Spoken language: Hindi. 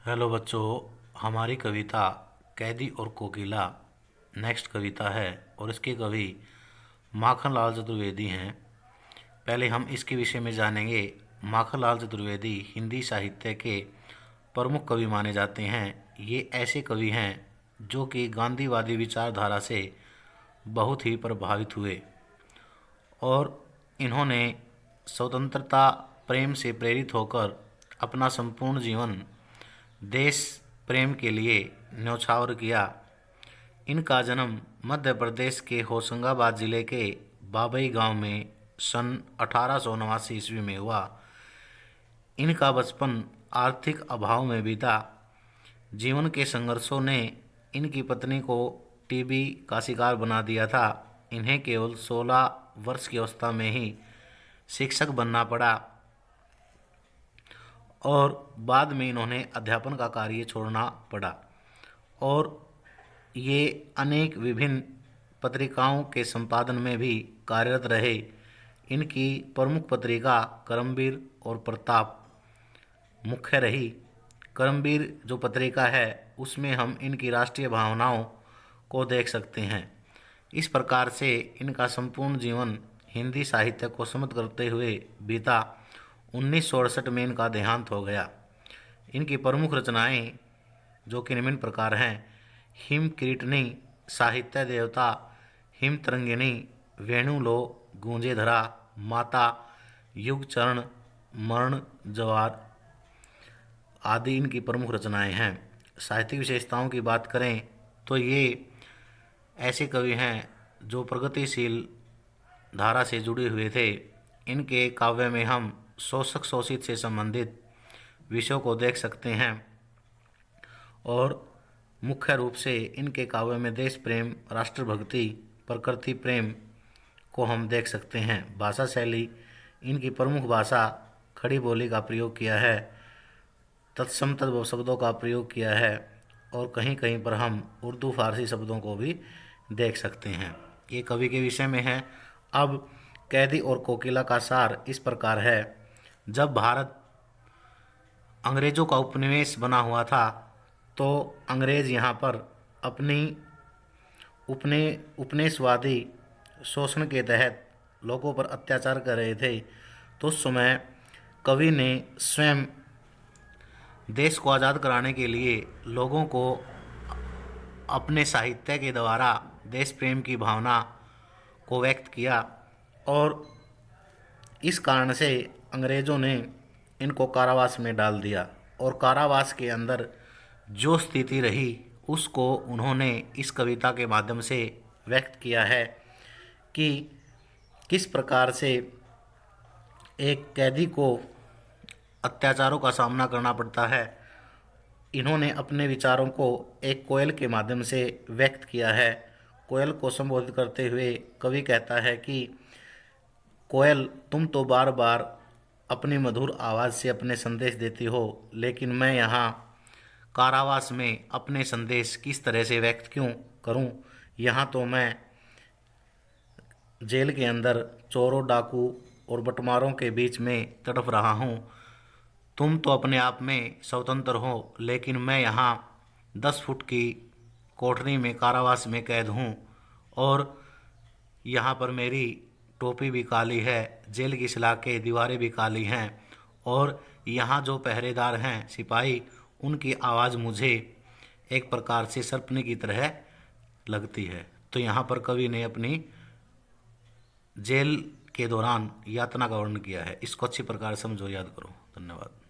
हेलो बच्चों, हमारी कविता कैदी और कोकिला नेक्स्ट कविता है और इसके कवि माखनलाल चतुर्वेदी हैं। पहले हम इसके विषय में जानेंगे। माखनलाल चतुर्वेदी हिंदी साहित्य के प्रमुख कवि माने जाते हैं। ये ऐसे कवि हैं जो कि गांधीवादी विचारधारा से बहुत ही प्रभावित हुए और इन्होंने स्वतंत्रता प्रेम से प्रेरित होकर अपना संपूर्ण जीवन देश प्रेम के लिए न्यौछावर किया। इनका जन्म मध्य प्रदेश के होशंगाबाद जिले के बाबई गांव में सन 1889 ईस्वी में हुआ। इनका बचपन आर्थिक अभाव में बीता। जीवन के संघर्षों ने इनकी पत्नी को टीबी का शिकार बना दिया था। इन्हें केवल 16 वर्ष की अवस्था में ही शिक्षक बनना पड़ा और बाद में इन्होंने अध्यापन का कार्य छोड़ना पड़ा और ये अनेक विभिन्न पत्रिकाओं के संपादन में भी कार्यरत रहे। इनकी प्रमुख पत्रिका करमवीर और प्रताप मुख्य रही। करमवीर जो पत्रिका है उसमें हम इनकी राष्ट्रीय भावनाओं को देख सकते हैं। इस प्रकार से इनका संपूर्ण जीवन हिंदी साहित्य को समृद्ध करते हुए बीता। 1968 में इनका देहांत हो गया। इनकी प्रमुख रचनाएं जो कि निम्न प्रकार हैं: हिम किरीटनी, साहित्य देवता, हिम तरंगिणी, वेणु लो, गूंजे धरा, माता, युग चरण, मरण जवार आदि इनकी प्रमुख रचनाएं हैं। साहित्यिक विशेषताओं की बात करें तो ये ऐसे कवि हैं जो प्रगतिशील धारा से जुड़े हुए थे। इनके काव्य में हम शोषक शोषित से संबंधित विषयों को देख सकते हैं और मुख्य रूप से इनके काव्य में देश प्रेम, राष्ट्रभक्ति, प्रकृति प्रेम को हम देख सकते हैं। भाषा शैली, इनकी प्रमुख भाषा खड़ी बोली का प्रयोग किया है, तत्सम तद्भव शब्दों का प्रयोग किया है और कहीं कहीं पर हम उर्दू फारसी शब्दों को भी देख सकते हैं। ये कवि के विषय में है। अब कैदी और कोकिला का सार इस प्रकार है: जब भारत अंग्रेज़ों का उपनिवेश बना हुआ था तो अंग्रेज़ यहाँ पर अपनी उपनिवेशवादी शोषण के तहत लोगों पर अत्याचार कर रहे थे। तो उस समय कवि ने स्वयं देश को आज़ाद कराने के लिए लोगों को अपने साहित्य के द्वारा देश प्रेम की भावना को व्यक्त किया और इस कारण से अंग्रेज़ों ने इनको कारावास में डाल दिया और कारावास के अंदर जो स्थिति रही उसको उन्होंने इस कविता के माध्यम से व्यक्त किया है कि किस प्रकार से एक कैदी को अत्याचारों का सामना करना पड़ता है। इन्होंने अपने विचारों को एक कोयल के माध्यम से व्यक्त किया है। कोयल को संबोधित करते हुए कवि कहता है कि कोयल, तुम तो बार बार अपनी मधुर आवाज़ से अपने संदेश देती हो, लेकिन मैं यहाँ कारावास में अपने संदेश किस तरह से व्यक्त क्यों करूं? यहाँ तो मैं जेल के अंदर चोरों, डाकू और बटमारों के बीच में तड़प रहा हूँ। तुम तो अपने आप में स्वतंत्र हो, लेकिन मैं यहाँ 10 फुट की कोठरी में कारावास में कैद हूँ और यहाँ पर मेरी टोपी भी काली है, जेल की सलाखें, दीवारें भी काली हैं और यहाँ जो पहरेदार हैं, सिपाही, उनकी आवाज़ मुझे एक प्रकार से सरपने की तरह लगती है। तो यहाँ पर कवि ने अपनी जेल के दौरान यातना का वर्णन किया है। इसको अच्छी प्रकार समझो, याद करो। धन्यवाद।